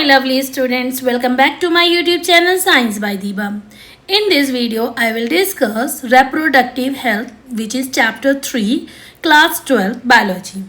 my lovely students, welcome back to my YouTube channel Science by Deeba. In this video, I will discuss reproductive health, which is chapter 3, class 12 biology.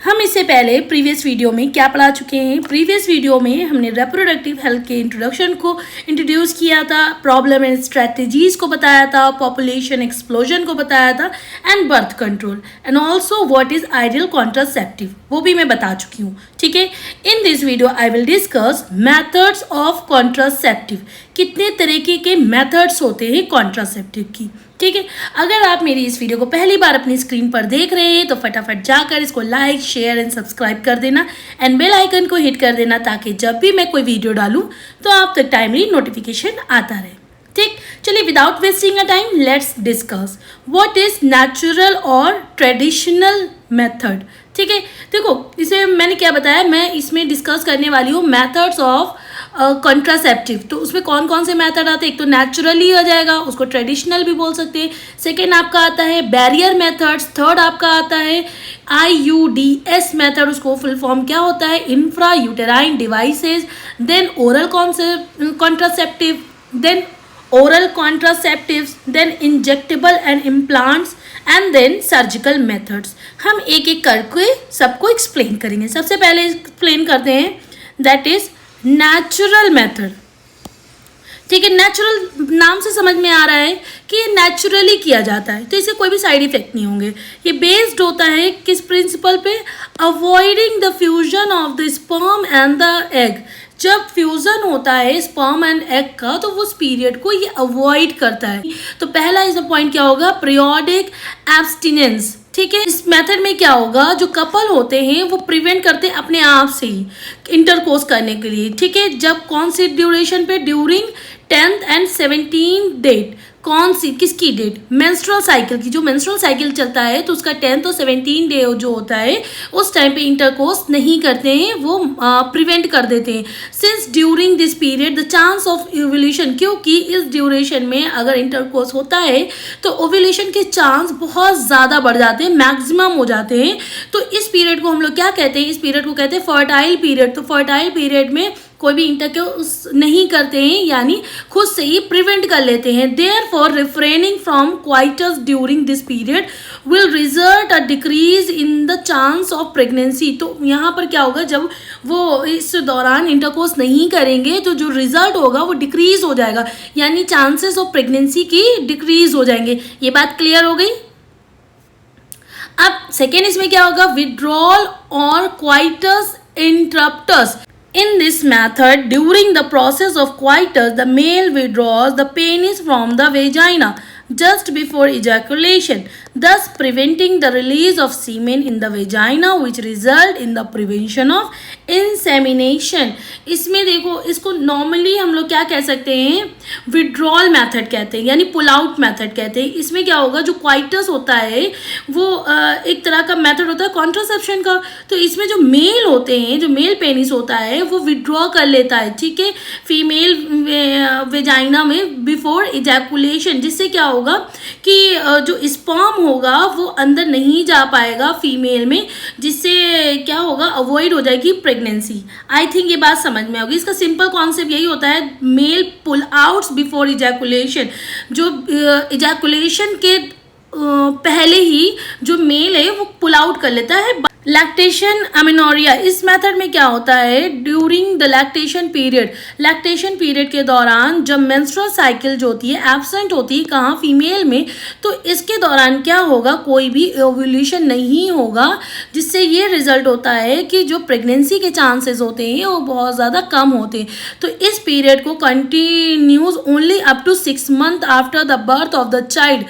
हम इससे पहले previous video में क्या पढ़ा चुके हैं? Previous video में हमने रिप्रोडक्टिव हेल्थ के इंट्रोडक्शन को इंट्रोड्यूस किया था, प्रॉब्लम एंड स्ट्रेटजीज को बताया था, पॉपुलेशन एक्सप्लोजन को बताया था and birth control and also what is ideal contraceptive, वो भी मैं बता चुकी हूँ. ठीक है, in this video I will discuss methods of contraceptive. कितने तरीके के मेथड्स होते हैं कॉन्ट्रासेप्टिव की. ठीक है, अगर आप मेरी इस वीडियो को पहली बार अपनी स्क्रीन पर देख रहे हैं तो फटाफट जाकर इसको लाइक, शेयर एंड सब्सक्राइब कर देना एंड बेल आइकन को हिट कर देना ताकि जब भी मैं कोई वीडियो डालूं तो आप तक टाइमली नोटिफिकेशन आता रहे. ठीक, चलिए without wasting a time let's discuss what is natural और ट्रेडिशनल मेथड. ठीक है, देखो इसे मैंने क्या बताया, मैं इसमें डिस्कस करने वाली हूँ मेथड्स ऑफ कॉन्ट्रासेप्टिव. तो उसमें कौन कौन से मेथड आते हैं? एक तो नेचुरली आ जाएगा, उसको ट्रेडिशनल भी बोल सकते हैं. सेकेंड आपका आता है बैरियर मेथड्स. थर्ड आपका आता है IUDS मेथड, उसको फुल फॉर्म क्या होता है? Intra uterine devices. Then oral contraceptive, then oral contraceptives, then injectable and implants and then surgical methods. हम एक एक करके सबको एक्सप्लेन करेंगे. सबसे पहले एक्सप्लेन करते हैं दैट इज नेचुरल मेथड. ठीक है, नेचुरल नाम से समझ में आ रहा है कि ये नेचुरली किया जाता है तो इससे कोई भी साइड इफेक्ट नहीं होंगे. ये बेस्ड होता है किस प्रिंसिपल पे? Avoiding the fusion of the sperm and the egg. जब फ्यूजन होता है स्पर्म एंड एग का तो उस पीरियड को ये अवॉइड करता है. तो पहला इसका पॉइंट क्या होगा? Periodic abstinence. ठीक है, इस मेथड में क्या होगा, जो कपल होते हैं वो प्रिवेंट करते हैं अपने आप से ही इंटरकोर्स करने के लिए. ठीक है, जब कौन सी ड्यूरेशन पे? During 10th and 17th date. कौन सी, किसकी डेट? मेंस्ट्रुअल साइकिल की. जो मेंस्ट्रुअल साइकिल चलता है तो उसका 10th और 17th डे जो होता है उस टाइम पे इंटरकोर्स नहीं करते हैं, वो प्रिवेंट कर देते हैं. Since during this period the chance of ovulation, क्योंकि इस ड्यूरेशन में अगर इंटरकोर्स होता है तो ओव्यूलेशन के चांस बहुत ज़्यादा बढ़ जाते हैं, मैक्सिमम हो जाते हैं. तो इस पीरियड को हम लोग क्या कहते हैं? इस पीरियड को कहते हैं फर्टाइल पीरियड. तो फर्टाइल पीरियड में कोई भी इंटरकोर्स नहीं करते हैं, यानी खुद से ही प्रिवेंट कर लेते हैं. Therefore refraining from coitus during this period will result a decrease in the chance of pregnancy. तो यहाँ पर क्या होगा, जब वो इस दौरान इंटरकोर्स नहीं करेंगे तो जो रिजल्ट होगा वो डिक्रीज हो जाएगा, यानी चांसेस ऑफ प्रेगनेंसी की डिक्रीज हो जाएंगे. ये बात क्लियर हो गई. अब सेकेंड इसमें क्या होगा? विड्रॉल और coitus interruptus. In this method, during the process of coitus, the male withdraws the penis from the vagina just before ejaculation, thus preventing the release of semen in the vagina, which result in the prevention of insemination. इसमें देखो, इसको normally हम लोग क्या कह सकते हैं? Withdrawal method कहते हैं, यानी पुल आउट मेथड कहते हैं. इसमें क्या होगा, जो क्वाइटस होता है वो एक तरह का मेथड होता है कॉन्ट्रासेप्शन का. तो इसमें जो मेल होते हैं, जो मेल पेनिस होता है वो विड्रॉ कर लेता है, ठीक है, फीमेल वेजाइना में बिफोर इजैकुलेशन. जिससे क्या होगा कि जो स्पर्म होगा वो अंदर नहीं जा पाएगा फीमेल में, जिससे क्या होगा, अवॉइड हो जाएगी प्रेगनेंसी. आई थिंक ये बात समझ में होगी. इसका सिंपल कॉन्सेप्ट यही होता है, मेल पुल आउट्स बिफोर इजैकुलेशन. जो इजैकुलेशन के पहले ही जो मेल है वो पुल आउट कर लेता है. Lactation amenorrhoea. इस मेथड में क्या होता है? During the lactation period. Lactation period के दौरान जब मेंस्ट्रुअल साइकिल जो होती है एब्सेंट होती है, कहाँ? फीमेल में. तो इसके दौरान क्या होगा, कोई भी ओव्यूलेशन नहीं होगा, जिससे ये रिजल्ट होता है कि जो प्रेगनेंसी के चांसेस होते हैं वो बहुत ज़्यादा कम होते हैं. तो इस पीरियड को continues only up to 6 months after the birth of the child.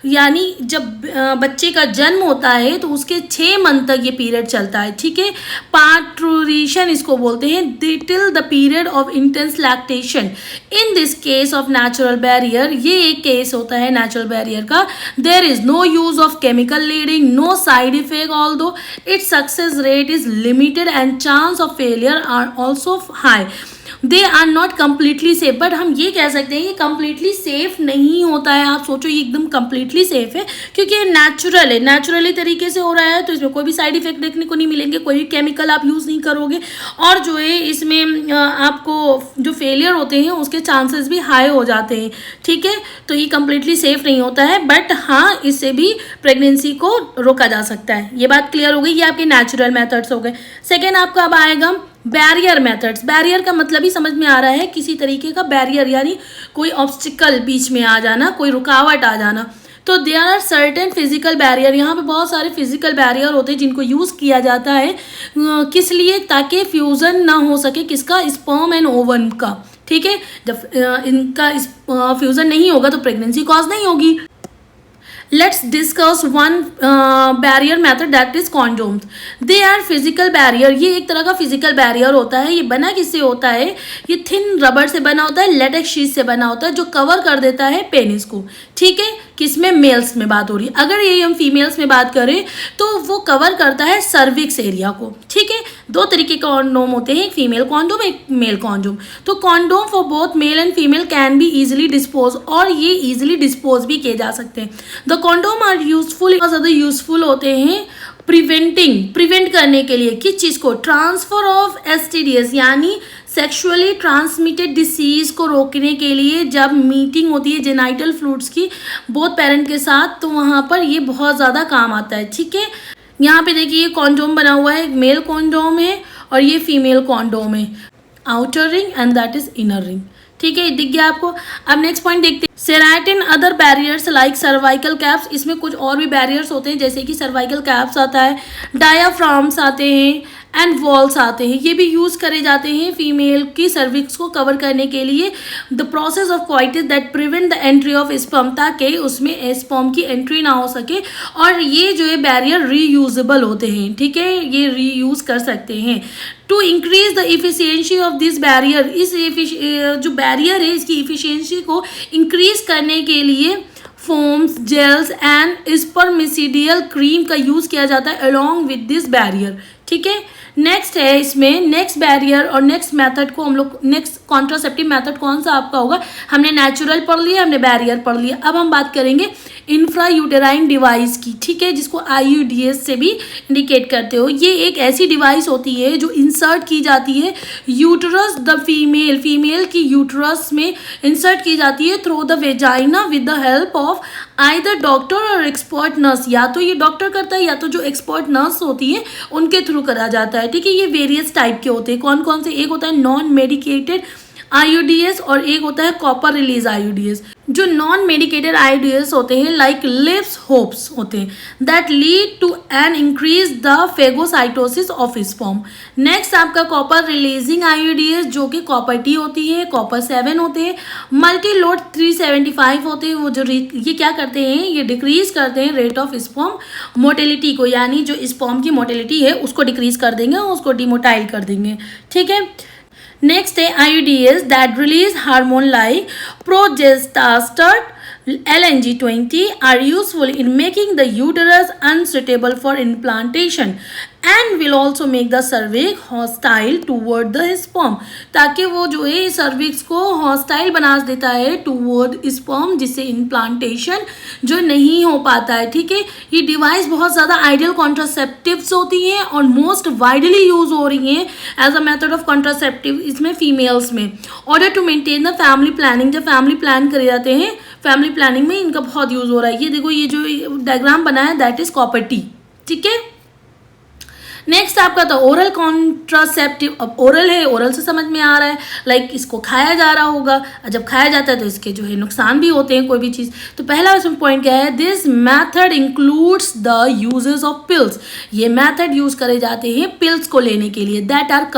यानी जब बच्चे का जन्म होता है तो उसके 6 मंथ तक ये पीरियड चलता है. ठीक है, पार्टूरेशन इसको बोलते हैं, till the period of intense lactation. In this case of natural barrier, ये एक केस होता है नेचुरल बैरियर का. There is no use of chemical leading, no side effect, although its success rate is limited and chance of failure are also high. They are not completely safe, but हम ये कह सकते हैं ये completely safe नहीं होता है। आप सोचो ये एकदम कम्प्लीटली सेफ है क्योंकि ये नेचुरल है, नेचुरली तरीके से हो रहा है, तो इसमें कोई भी साइड इफेक्ट देखने को नहीं मिलेंगे, कोई भी केमिकल आप यूज़ नहीं करोगे, और जो है इसमें आपको जो फेलियर होते हैं उसके चांसेस भी हाई हो जाते हैं। ठीक है, तो ये कम्प्लीटली सेफ नहीं होता है, बट हाँ इससे भी प्रेगनेंसी को रोका जा सकता है। ये बात क्लियर हो गई, ये आपके नेचुरल मेथड्स हो गए। सेकेंड आपका अब आएगा बैरियर मेथड्स। बैरियर का मतलब ही समझ में आ रहा है, किसी तरीके का बैरियर यानी कोई ऑब्स्टिकल बीच में आ जाना, कोई रुकावट आ जाना। तो there are certain physical barrier, यहाँ पे बहुत सारे फिजिकल बैरियर होते हैं जिनको यूज़ किया जाता है किस लिए, ताकि फ्यूज़न ना हो सके किसका, स्पर्म एंड ओवम का। ठीक है, जब इनका फ्यूज़न नहीं होगा तो प्रेगनेंसी कॉज नहीं होगी। Let's discuss one barrier method that is condoms. They are physical barrier. ये एक तरह का physical barrier होता है। ये बना किससे होता है, ये थिन रबर से बना होता है, लेटेक्स शीट से बना होता है, जो कवर कर देता है पेनिस को। ठीक है, किसमें, मेल्स में बात हो रही है। अगर ये हम फीमेल्स में बात करें तो वो कवर करता है सर्विक्स एरिया को। ठीक है, दो तरीके का कॉन्डोम होते हैं, एक फीमेल कॉन्डोम एक मेल कॉन्डोम। तो condom for both male and female can be easily dispose, और ये इजिली डिस्पोज भी किए जा सकते हैं। द कॉन्डोम आर यूजफुल, बहुत ज़्यादा यूजफुल होते हैं प्रिवेंट करने के लिए, किस चीज़ को, ट्रांसफर ऑफ STDs यानी सेक्सुअली ट्रांसमिटेड डिसीज को रोकने के लिए। जब मीटिंग होती है जेनाइटल फ्लूइड्स की बोथ पेरेंट के साथ, तो वहाँ पर ये बहुत ज़्यादा काम आता है। ठीक है, यहाँ पे देखिए ये कॉन्डोम बना हुआ है, एक मेल कॉन्डोम है और ये फीमेल कॉन्डोम है, outer ring and that is inner ring. ठीक है, दिख गया आपको। अब नेक्स्ट पॉइंट देखते हैं, certain other barriers like cervical caps. इसमें कुछ और भी बैरियर्स होते हैं, जैसे कि सर्वाइकल कैप्स आता है, डायाफ्राम्स आते हैं एंड वॉल्स आते हैं। ये भी यूज़ करे जाते हैं फीमेल की सर्विक्स को कवर करने के लिए। The process of coitus that prevent the entry of sperm, ताकि उसमें स्पर्म की एंट्री ना हो सके। और ये जो है बैरियर रीयूजेबल होते हैं। ठीक है, ये रीयूज़ कर सकते हैं। To increase the efficiency of this barrier, इस जो बैरियर है इसकी इफिशियंसी को इंक्रीज करने के लिए फोम्स, जेल्स एंड स्पर्मिसिडियल क्रीम का यूज़ किया जाता है अलॉन्ग विद दिस बैरियर। ठीक है, नेक्स्ट है इसमें नेक्स्ट बैरियर और नेक्स्ट मेथड को हम लोग, नेक्स्ट कॉन्ट्रासेप्टिव मेथड कौन सा आपका होगा, हमने नेचुरल पढ़ लिया, हमने बैरियर पढ़ लिया। अब हम बात करेंगे इंफ्रा यूटेराइन डिवाइस की। ठीक है, जिसको IUDs से भी इंडिकेट करते हो। ये एक ऐसी डिवाइस होती है जो इंसर्ट की जाती है यूटरस द फीमेल की यूटरस में इंसर्ट की जाती है through the vagina with the help of either doctor और एक्सपर्ट नर्स। या तो ये डॉक्टर करता है या तो जो एक्सपर्ट नर्स होती है उनके थ्रू करा जाता है। ठीक है, ये वेरियस टाइप के होते हैं। कौन कौन से, एक होता है नॉन मेडिकेटेड IUDs और एक होता है कॉपर रिलीज IUDs। जो नॉन मेडिकेटेड IUDs होते हैं लाइक लिप्स होप्स होते हैं, that lead to an increase the phagocytosis of sperm. Next आपका कॉपर रिलीजिंग IUDs, जो कि कॉपर T होती है, कॉपर 7 होते हैं, मल्टी लोड 375 होते हैं। वो जो ये क्या करते हैं, ये डिक्रीज करते हैं रेट ऑफ स्पर्म मोटिलिटी को, यानी जो स्पर्म की मोटिलिटी है उसको डिक्रीज कर देंगे और उसको डिमोटाइल कर देंगे। ठीक है, नेक्स्ट है IUDs that release hormone like progesterone, LNG-20 are useful in making the uterus unsuitable for implantation and will also make the cervix hostile toward the sperm, ताकि वो जो है cervix को hostile बना देता है toward sperm, जिससे implantation जो नहीं हो पाता है। ठीक है, ये डिवाइस बहुत ज़्यादा आइडियल कॉन्ट्रासेप्टिव्स होती हैं और मोस्ट वाइडली यूज हो रही हैं as a method of contraceptive इसमें फीमेल्स में। Order to maintain the family planning, जब फैमिली प्लान करे जाते हैं, फैमिली प्लानिंग में इनका बहुत यूज़ हो रहा है। ये देखो, ये जो डायग्राम बना है दैट इज कॉपर T। ठीक है, नेक्स्ट आपका था ओरल कॉन्ट्रासेप्टिव। अब ओरल है, ओरल से समझ में आ रहा है लाइक इसको खाया जा रहा होगा, जब खाया जाता है तो इसके जो है नुकसान भी होते हैं कोई भी चीज़। तो पहला इसमें पॉइंट क्या है, this method includes the uses of pills. ये मैथड यूज करे जाते हैं पिल्स को लेने के लिए, that are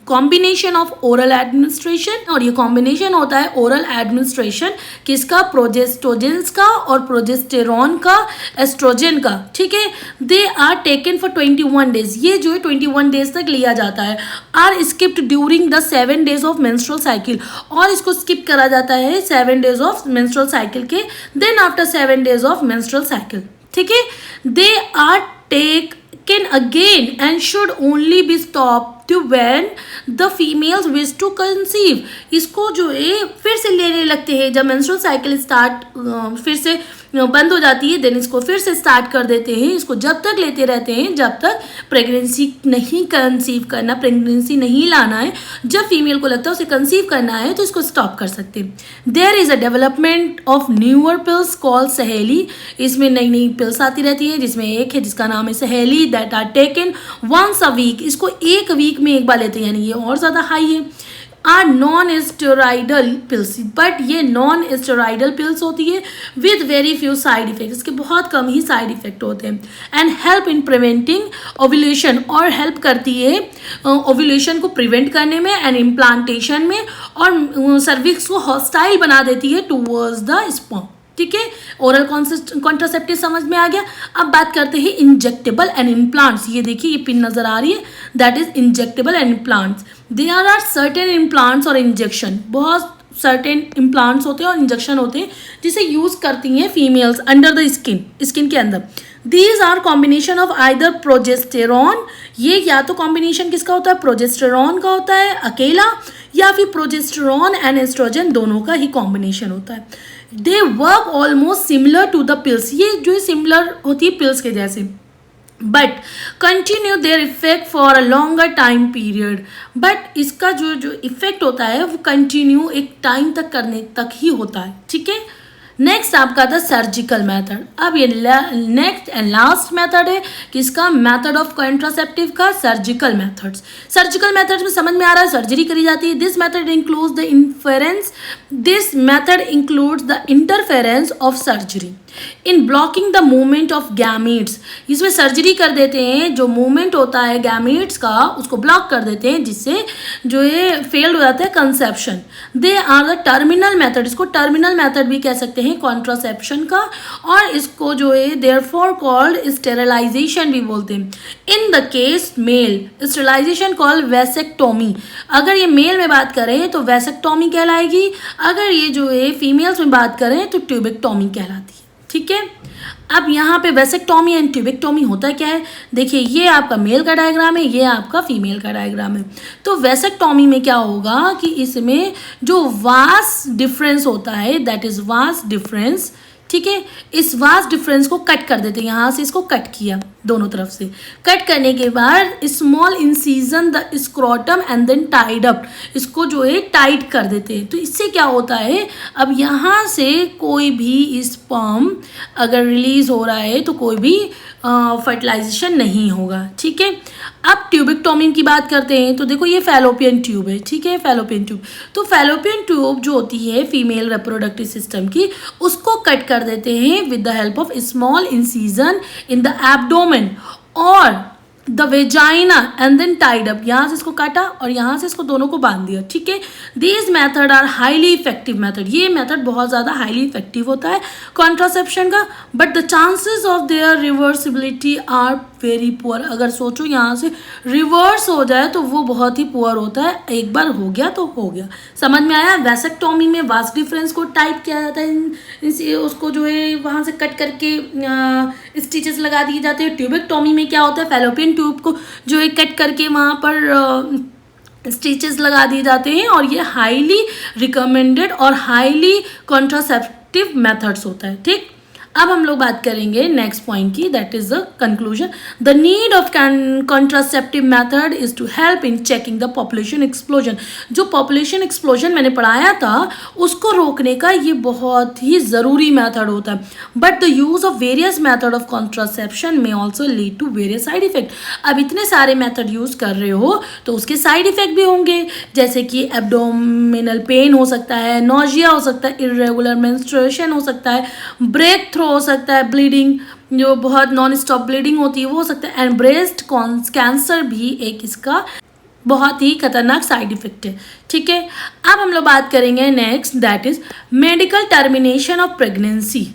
combination of oral administration, और ये कॉम्बिनेशन होता है ओरल एडमिनिस्ट्रेशन किसका, प्रोजेस्टोजेंस का और प्रोजेस्टेरॉन का, एस्ट्रोजन का। ठीक है, they are taken for 21 days, ये जो है 21 डेज तक लिया जाता है। Are skipped during the 7 days of menstrual cycle, और इसको स्किप करा जाता है 7 डेज ऑफ मेंस्ट्रुअल साइकिल के, then after 7 days of menstrual cycle. ठीक है, they are taken again and should only be stopped when the females wish to conceive. इसको जो है फिर से लेने लगते हैं जब menstrual cycle स्टार्ट फिर से बंद हो जाती है, देन इसको फिर से स्टार्ट कर देते हैं. इसको जब तक लेते रहते हैं जब तक प्रेगनेंसी नहीं कंसीव करना, प्रेगनेंसी नहीं लाना है. जब फीमेल को लगता है उसे कंसीव करना है तो इसको स्टॉप कर सकते हैं. There is a development of newer pills called Saheli. इसमें नई नई पिल्स आती रहती है जिसमें एक है जिसका नाम है Saheli, that are taken once a week. इसको एक वीक में एक बार लेते हैं, यानी ये और ज़्यादा हाई है. Are non steroidal pills, but ये नॉन स्टेरॉइडल पिल्स होती है with very few side effect. इसके बहुत कम ही साइड इफेक्ट होते हैं. And help in preventing ovulation, और हेल्प करती है ओव्यूलेशन को प्रिवेंट करने में एंड इम्प्लांटेशन में, और सर्विक्स को हॉस्टाइल बना देती है टूवर्ड्स द स्पर्म. ठीक है, ओरल कॉन्ट्रासेप्टिव समझ में आ गया. अब बात करते हैं इंजेक्टेबल एंड इम्प्लांट्स. ये देखिए ये पिन नजर आ रही है, that is injectable and implants. There are certain implants और इंजेक्शन, बहुत सर्टेन इम्प्लांट्स होते हैं और इंजेक्शन होते हैं जिसे यूज करती हैं फीमेल्स अंडर द स्किन के अंदर. These are combination of either progesterone, ये या तो कॉम्बिनेशन किसका होता है, प्रोजेस्टेरॉन का होता है अकेला, या फिर प्रोजेस्टेरॉन एंड एस्ट्रोजन दोनों का ही कॉम्बिनेशन होता है. They work almost similar to the pills, ये जो सिमिलर होती है पिल्स के जैसे, but continue their effect for a longer time period. But इसका जो इफेक्ट होता है वो कंटिन्यू एक टाइम तक करने तक ही होता है. ठीक है, नेक्स्ट आपका था सर्जिकल मेथड. अब ये नेक्स्ट एंड लास्ट मेथड है किसका, मेथड ऑफ कॉन्ट्रासेप्टिव का, सर्जिकल मेथड्स. सर्जिकल मेथड्स में समझ में आ रहा है सर्जरी करी जाती है. This method includes the interference of surgery in blocking the movement of gametes. इसमें सर्जरी कर देते हैं, जो मूवमेंट होता है गैमीट्स का उसको ब्लॉक कर देते हैं, जिससे जो ये फेल्ड हो जाता है conception. They are the terminal method, इसको टर्मिनल मेथड भी कह सकते हैं कॉन्ट्रासेप्शन का, और इसको जो है देयरफॉर कॉल्ड स्टेरिलाइजेशन भी बोलते हैं. In the case male, sterilization called vasectomy. अगर ये मेल में बात करें तो वेसेक्टोमी कहलाएगी, अगर ये जो है फीमेल्स में बात करें तो ट्यूबेक्टोमी कहलाती है. ठीक है, अब यहाँ पे वेसेक्टोमी एंड ट्यूबेक्टोमी होता क्या है, देखिए ये आपका मेल का डायग्राम है, ये आपका फीमेल का डायग्राम है. तो वेसेक्टोमी में क्या होगा कि इसमें जो वास डिफरेंस होता है, दैट इज वास डिफरेंस. ठीक है, इस वास डिफरेंस को कट कर देते हैं, यहाँ से इसको कट किया दोनों तरफ से. कट करने के बाद small incision the scrotum and then tied up, इसको जो है टाइट कर देते हैं. तो इससे क्या होता है, अब यहाँ से कोई भी स्पर्म अगर रिलीज हो रहा है तो कोई भी फर्टिलाइजेशन नहीं होगा. ठीक है, अब ट्यूबेक्टोमी की बात करते हैं तो देखो ये फैलोपियन ट्यूब है. ठीक है, फैलोपियन ट्यूब, तो फैलोपियन ट्यूब जो होती है फीमेल रिप्रोडक्टिव सिस्टम की, उसको कट कर देते हैं with the help of small incision in the abdomen और the vagina and then tied up. यहाँ से इसको काटा और यहाँ से इसको दोनों को बांध दिया. ठीक है, these method are highly effective method. ये मेथड बहुत ज़्यादा हाईली इफेक्टिव होता है कॉन्ट्रासेप्शन का, but the chances of their reversibility are very poor. अगर सोचो यहाँ से रिवर्स हो जाए तो वो बहुत ही पुअर होता है. एक बार हो गया तो हो गया. समझ में आया. वेसेक्टोमी में वास डिफरेंस को टाइट किया जाता है, उसको जो है वहाँ से कट करके स्टिचेस लगा दिए जाते हैं. ट्यूबेक्टोमी में क्या होता है, फैलोपियन ट्यूब को जो है कट करके वहाँ पर स्टिचेस लगा दिए जाते हैं, और ये हाईली रिकमेंडेड और हाईली कॉन्ट्रासेप्टिव मेथड्स होता है. ठीक, अब हम लोग बात करेंगे नेक्स्ट पॉइंट की, that is the conclusion. The need of contraceptive method is to help in checking the population explosion. जो पॉपुलेशन एक्सप्लोजन मैंने पढ़ाया था उसको रोकने का ये बहुत ही ज़रूरी मेथड होता है. But the use of various method of contraception में also lead to various side effect. अब इतने सारे मेथड यूज कर रहे हो तो उसके साइड इफेक्ट भी होंगे, जैसे कि एब्डोमिनल पेन हो सकता है, नोजिया हो सकता है, इरेगुलर मेंस्ट्रुएशन हो सकता है, ब्रेक थ्रो हो सकता है, ब्लीडिंग जो बहुत नॉन स्टॉप ब्लीडिंग होती है वो हो सकता है, एंड ब्रेस्ट कैंसर भी एक इसका बहुत ही खतरनाक साइड इफेक्ट है. ठीक है, अब हम लोग बात करेंगे next, that is medical termination of pregnancy,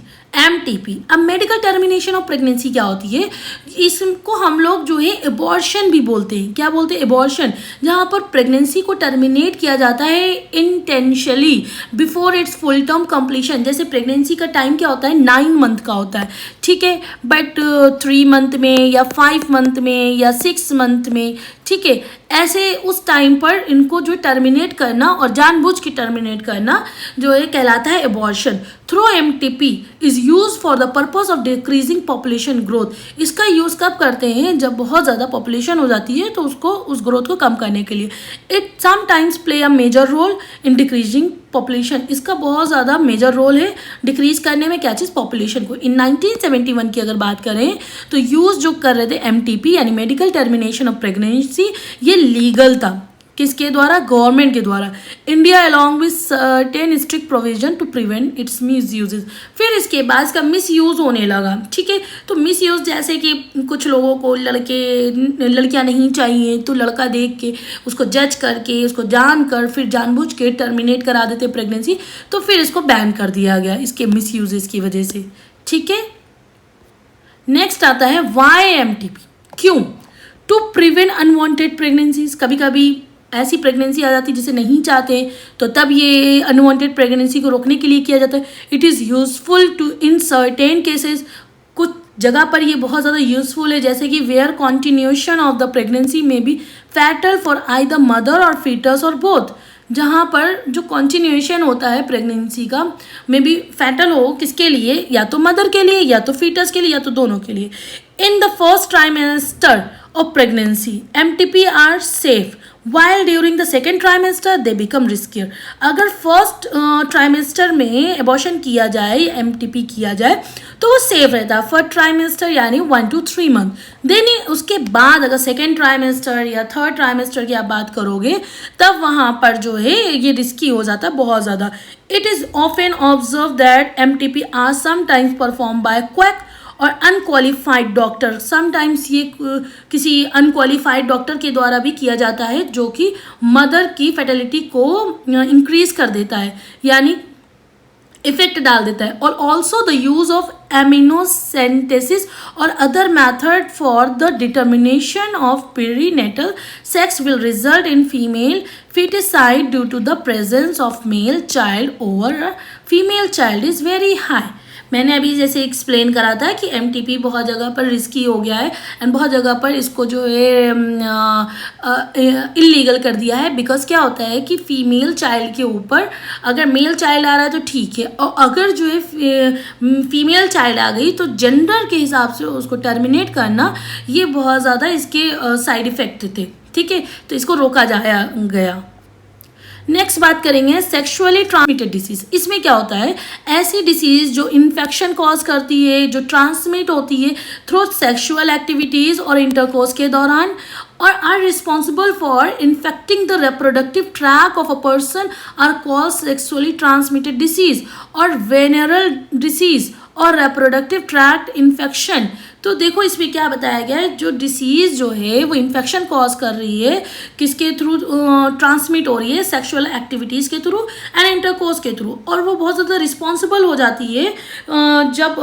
MTP. अब मेडिकल टर्मिनेशन ऑफ प्रेगनेंसी क्या होती है, इसको हम लोग जो है एबॉर्शन भी बोलते हैं। क्या बोलते हैं? एबॉर्शन, जहाँ पर प्रेगनेंसी को टर्मिनेट किया जाता है intentionally before it's full term completion. जैसे प्रेगनेंसी का टाइम क्या होता है? 9 मंथ का होता है, ठीक है, बट 3 मंथ में या 5 मंथ में या 6 मंथ में, ठीक है, ऐसे उस टाइम पर इनको जो टर्मिनेट करना और जानबूझ के टर्मिनेट करना जो है कहलाता है abortion. Through MTP is use for the purpose of decreasing population growth. इसका यूज़ कब करते हैं? जब बहुत ज़्यादा पॉपुलेशन हो जाती है तो उसको उस ग्रोथ को कम करने के लिए। It sometimes play a major role in decreasing population. इसका बहुत ज़्यादा मेजर रोल है डिक्रीज करने में, क्या चीज़? पॉपुलेशन को। इन 1971 की अगर बात करें तो यूज़ जो कर रहे थे एमटीपी यानी मेडिकल टर्मिनेशन ऑफ प्रेगनेंसी, ये लीगल था। किसके द्वारा? गवर्नमेंट के द्वारा। India along with certain strict provision to prevent its misuses. फिर इसके बाद इसका मिस यूज़ होने लगा, ठीक है। तो मिस यूज़ जैसे कि कुछ लोगों को लड़कियां नहीं चाहिए तो लड़का देख के उसको जज करके उसको जान कर फिर जानबूझ के टर्मिनेट करा देते प्रेगनेंसी, तो फिर इसको बैन कर दिया गया इसके मिस यूजेस की वजह से, ठीक है। नेक्स्ट आता है वाई एमटीपी। क्यों? To prevent unwanted pregnancies. कभी कभी ऐसी प्रेगनेंसी आ जाती है जिसे नहीं चाहते, तो तब ये अनवांटेड प्रेगनेंसी को रोकने के लिए किया जाता है। It is useful to in certain cases. कुछ जगह पर ये बहुत ज़्यादा यूजफुल है, जैसे कि where continuation of the pregnancy may be fatal for either mother और फीटस और बोथ। जहाँ पर जो कॉन्टिन्यूएशन होता है प्रेगनेंसी का मे बी फैटल हो, किसके लिए? या तो मदर के लिए या तो फीटस के लिए या तो दोनों के लिए। In the first trimester of pregnancy MTP are safe, while during the second trimester they become riskier. अगर फर्स्ट ट्राइमेस्टर में एबॉर्शन किया जाए, एमटीपी किया जाए, तो वो सेफ रहता है फर्स्ट ट्राइमेस्टर यानी 1 to 3 मंथ। देन उसके बाद अगर सेकेंड ट्राइमेस्टर या थर्ड ट्राइमेस्टर की आप बात करोगे तब वहाँ पर जो है ये रिस्की हो जाता है बहुत ज़्यादा। It is often observe that MTP are sometimes perform by quack और अनक्वालिफाइड डॉक्टर। समटाइम्स ये किसी अनक्वालिफाइड डॉक्टर के द्वारा भी किया जाता है, जो कि मदर की फर्टिलिटी को इंक्रीज कर देता है यानी इफेक्ट डाल देता है। और also the use of amniocentesis और other method for the determination of perinatal sex will result in female feticide due to the presence of male child over a female child is very high। मैंने अभी जैसे explain करा था कि MTP बहुत जगह पर रिस्की हो गया है एंड बहुत जगह पर इसको जो है इलीगल कर दिया है। बिकॉज क्या होता है कि फीमेल चाइल्ड के ऊपर अगर मेल चाइल्ड आ रहा है तो ठीक है, और अगर जो है फीमेल चाइल्ड आ गई तो जेंडर के हिसाब से उसको टर्मिनेट करना, ये बहुत ज़्यादा इसके साइड इफ़ेक्ट थे, ठीक है। तो इसको रोका जाया गया। नेक्स्ट बात करेंगे सेक्सुअली ट्रांसमिटेड डिसीज। इसमें क्या होता है? ऐसी डिसीज जो इन्फेक्शन कॉज करती है, जो ट्रांसमिट होती है थ्रू सेक्सुअल एक्टिविटीज़ और इंटरकोर्स के दौरान, और are responsible for infecting the reproductive track of a person are called sexually transmitted disease और वेनरल डिसीज और रिप्रोडक्टिव ट्रैक्ट इन्फेक्शन। तो देखो इसमें क्या बताया गया है, जो डिसीज़ जो है वो इन्फेक्शन कॉज कर रही है, किसके थ्रू ट्रांसमिट हो रही है? सेक्सुअल एक्टिविटीज़ के थ्रू एंड इंटरकोर्स के थ्रू, और वो बहुत ज़्यादा रिस्पॉन्सिबल हो जाती है जब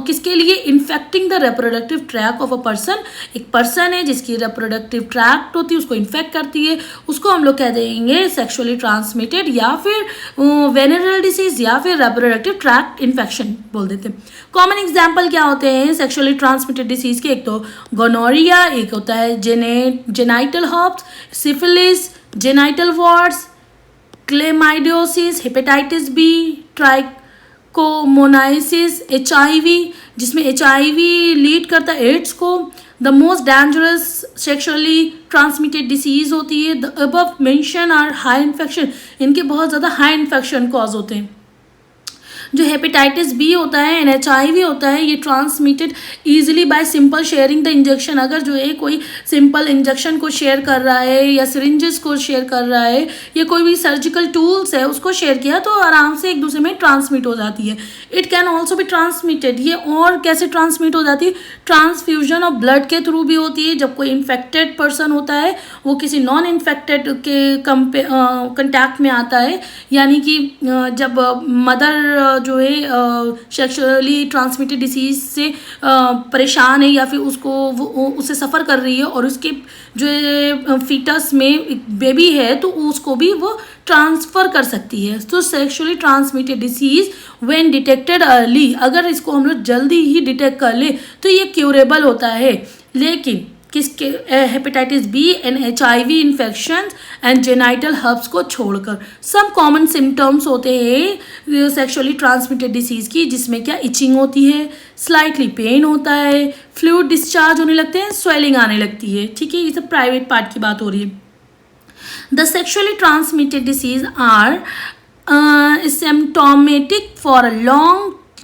किसके लिए? Infecting the reproductive track of a person. एक पर्सन है जिसकी रिप्रोडक्टिव ट्रैक्ट होती है, उसको इन्फेक्ट करती है, उसको हम लोग कह देंगे सेक्सुअली ट्रांसमिटेड या फिर वेनरल डिसीज या फिर रिप्रोडक्टिव ट्रैक्ट इन्फेक्शन बोल देते हैं। कॉमन एग्जाम्पल क्या होते हैं सेक्सुअली ट्रांसमिटेड डिसीज के? एक तो गोनोरिया, एक होता है genital herpes, syphilis, genital warts, chlamydiosis, hepatitis B, trichomoniasis, HIV जिसमें HIV लीड करता है एड्स को। The most dangerous sexually transmitted disease होती है the above mention are high infection. इनके बहुत ज़्यादा हाई इन्फेक्शन कॉज होते हैं। जो हेपेटाइटिस बी होता है एंड HIV होता है, ये transmitted easily bye simple sharing the injection. अगर जो है कोई सिंपल इंजेक्शन को शेयर कर रहा है या सिरिंजेस को शेयर कर रहा है या कोई भी सर्जिकल टूल्स है उसको शेयर किया तो आराम से एक दूसरे में ट्रांसमिट हो जाती है। इट कैन ऑल्सो भी ट्रांसमिटेड। ये और कैसे ट्रांसमिट हो जाती है? ट्रांसफ्यूजन ऑफ ब्लड के थ्रू भी होती है। जब कोई इन्फेक्टेड पर्सन होता है वो किसी नॉन इन्फेक्टेड के कंटैक्ट में आता है, यानी कि जब मदर जो है सेक्सुअली ट्रांसमिटेड डिसीज से परेशान है या फिर उससे सफ़र कर रही है और उसके जो फीटस में बेबी है तो उसको भी वो ट्रांसफ़र कर सकती है। तो sexually transmitted disease when detected early, अगर इसको हम लोग जल्दी ही डिटेक्ट कर ले तो ये क्यूरेबल होता है। लेकिन किसके hepatitis B and HIV infection and genital herpes को छोड़कर सब कॉमन सिम्टम्स होते हैं सेक्सुअली ट्रांसमिटेड डिसीज़ की, जिसमें क्या इचिंग होती है, स्लाइटली पेन होता है, फ्लूइड डिस्चार्ज होने लगते हैं, स्वेलिंग आने लगती है। ठीक है, ये सब प्राइवेट पार्ट की बात हो रही है। The sexually transmitted disease are symptomatic for a long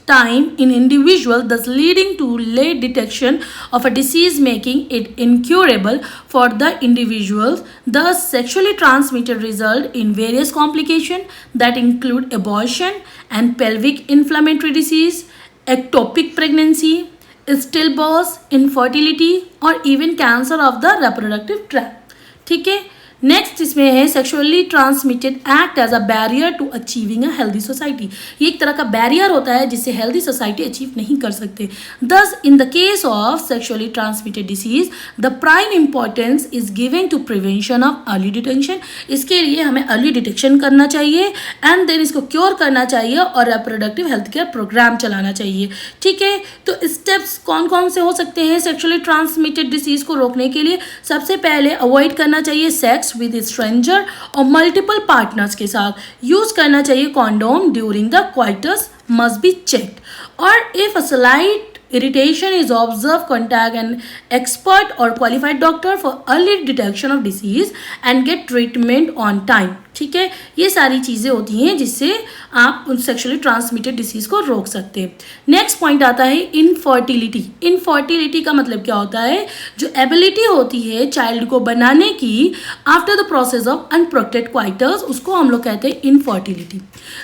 time in individual, thus leading to late detection of a disease, making it incurable for the individuals. Thus sexually transmitted result in various complications that include abortion and pelvic inflammatory disease, ectopic pregnancy, stillbirth, infertility or even cancer of the reproductive tract. ठीक है, next इसमें है sexually transmitted act as a barrier to achieving a healthy society. ये एक तरह का barrier होता है जिससे हेल्दी सोसाइटी अचीव नहीं कर सकते। Thus in the case of sexually transmitted disease the prime importance is giving to prevention of early detection. इसके लिए हमें अर्ली डिटेक्शन करना चाहिए एंड देन इसको क्योर करना चाहिए और रिप्रोडक्टिव हेल्थ केयर प्रोग्राम चलाना चाहिए। ठीक है, तो स्टेप्स कौन कौन से हो सकते हैं सेक्सुअली ट्रांसमिटेड डिसीज को रोकने के लिए? सबसे पहले अवॉइड करना चाहिए सेक्स विद स्ट्रेंजर और मल्टीपल पार्टनर्स के साथ। यूज करना चाहिए condom during the coitus, must be checked. और if a slight irritation is observed, contact an expert or qualified doctor for early detection of disease and get treatment on time. ठीक है, ये सारी चीज़ें होती हैं जिससे आप उन सेक्सुअली ट्रांसमिटेड डिसीज़ को रोक सकते हैं। नेक्स्ट पॉइंट आता है इनफर्टिलिटी। इनफर्टिलिटी का मतलब क्या होता है? जो एबिलिटी होती है चाइल्ड को बनाने की after the process of unprotected coitus, उसको हम लोग कहते हैं इनफर्टिलिटी।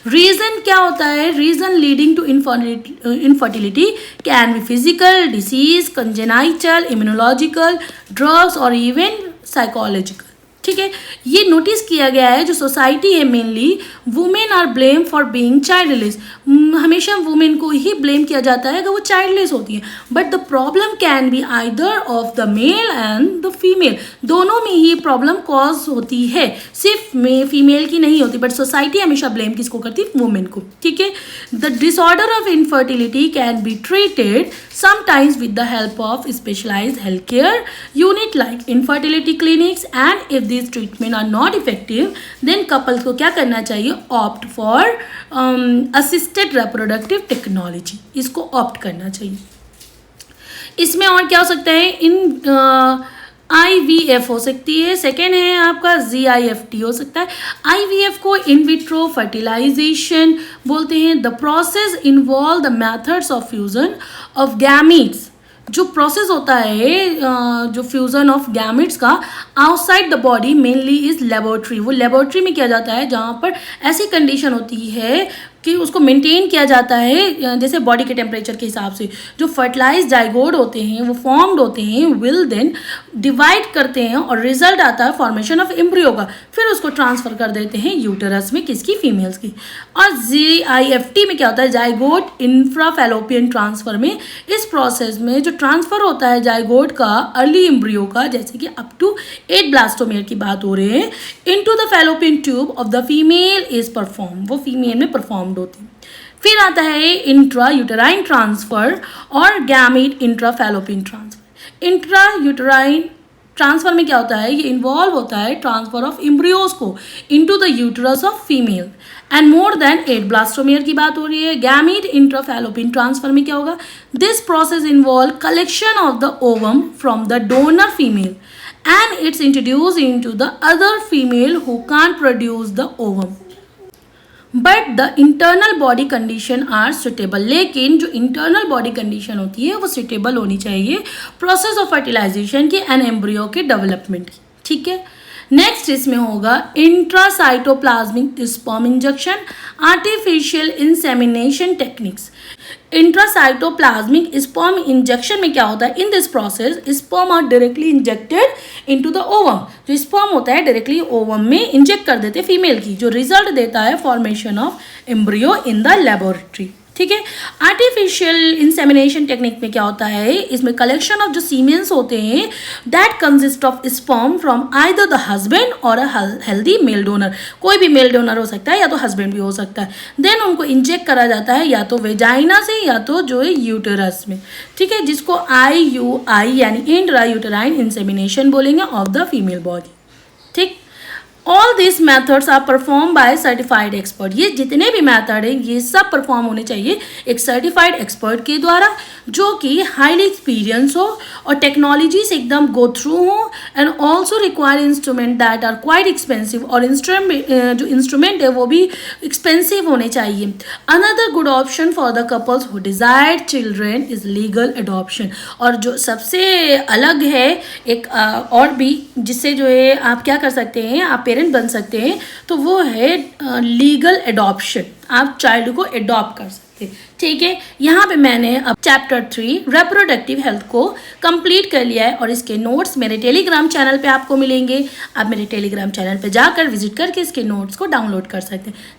रीज़न क्या होता है? Reason leading to infertility can be physical disease, congenital, immunological, drugs और इवन साइकोलॉजिकल। ठीक है, ये नोटिस किया गया है जो सोसाइटी है mainly women are blame for being childless. हमेशा वुमेन को ही ब्लेम किया जाता है कि वो चाइल्डलेस होती है, but the problem can be either of the male and the female. दोनों में ही प्रॉब्लम कॉज होती है, सिर्फ फीमेल की नहीं होती, बट सोसाइटी हमेशा ब्लेम किसको करती है? वुमेन को। ठीक है, the disorder of infertility can be treated sometimes with the help of specialized health care unit like infertility clinics and if these treatment are not effective then couples को क्या करना चाहिए? opt for assisted reproductive technology, इसको opt करना चाहिए। इसमें और क्या हो सकता है? इन IVF हो सकती है। सेकेंड है आपका GIFT हो सकता है। IVF को इन विट्रो फर्टिलाइजेशन बोलते हैं। The process involve the methods of fusion of gametes. जो प्रोसेस होता है जो फ्यूज़न ऑफ गैमेट्स का outside the body mainly is laboratory. वो लेबोरेटरी में किया जाता है जहाँ पर ऐसी कंडीशन होती है कि उसको मेंटेन किया जाता है जैसे बॉडी के टेम्परेचर के हिसाब से। जो फर्टिलाइज जाइगोड होते हैं वो फॉर्म्ड होते हैं, विल देन डिवाइड करते हैं और रिजल्ट आता है फॉर्मेशन ऑफ एम्ब्रियो का। फिर उसको ट्रांसफ़र कर देते हैं यूटेरस में, किसकी? फीमेल्स की। और GIFT में क्या होता है? जाइगोड इंफ्राफैलोपियन ट्रांसफ़र में इस प्रोसेस में जो ट्रांसफ़र होता है जाइगोड का अर्ली एम्ब्रियो का, जैसे कि अप टू 8 ब्लास्टोमियर की बात हो रही है, into the fallopian tube of the female is perform. वो फीमेल में परफॉर्म होती। फिर आता है इंट्रा यूटेराइन ट्रांसफर और gamete intra fallopian transfer. Intra uterine transfer में क्या होता है? ये इन्वॉल्व होता है ट्रांसफर ऑफ एम्ब्रियोज को into the uterus of female and more than 8 blastomere की बात हो रही है। गैमीट इंट्रा फैलोपियन ट्रांसफर में क्या होगा? This process involve collection of the ovum from the donor female and it's introduced into the other female who can't produce the ovum. But the internal body condition are suitable. लेकिन जो internal body condition होती है वो suitable होनी चाहिए process of fertilization की and embryo के development की। ठीक है, नेक्स्ट इसमें होगा intracytoplasmic sperm injection, artificial insemination techniques. Intracytoplasmic sperm injection में क्या होता है, in this process sperm are directly injected into the ovum. जो स्पर्म होता है डायरेक्टली ओवम में इंजेक्ट कर देते फीमेल की, जो रिजल्ट देता है formation of embryo in the laboratory. ठीक है। आर्टिफिशियल इंसेमिनेशन टेक्निक में क्या होता है, इसमें कलेक्शन ऑफ जो सीमेंस होते हैं that consist of sperm from either the husband और अ हेल्दी मेल डोनर। कोई भी मेल डोनर हो सकता है या तो हस्बैंड भी हो सकता है। देन उनको इंजेक्ट करा जाता है या तो वेजाइना से या तो जो है यूटेरस में। ठीक है, जिसको IUI यानी इंट्रा यूटेराइन इंसेमिनेशन बोलेंगे ऑफ द फीमेल बॉडी। ठीक, all this methods are perform by certified expert. ये जितने भी मैथड हैं ये सब परफॉर्म होने चाहिए एक सर्टिफाइड एक्सपर्ट के द्वारा, जो कि हाईली एक्सपीरियंस हो और टेक्नोलॉजी से एकदम गो थ्रू हो, and also require instrument that are quite expensive. और जो इंस्ट्रूमेंट है वो भी एक्सपेंसिव होने चाहिए। Another good option for the couples who desire children is legal adoption. और जो सबसे अलग है एक और भी जिससे जो है आप क्या कर सकते हैं, आप पेरेंट बन सकते हैं, तो वो है लीगल एडॉप्शन। आप चाइल्ड को एडॉप्ट कर सकते हैं। ठीक है, यहाँ पे मैंने अब चैप्टर 3 रिप्रोडक्टिव हेल्थ को कंप्लीट कर लिया है और इसके नोट्स मेरे टेलीग्राम चैनल पे आपको मिलेंगे। आप मेरे टेलीग्राम चैनल पे जाकर विजिट करके इसके नोट्स को डाउनलोड कर सकते हैं।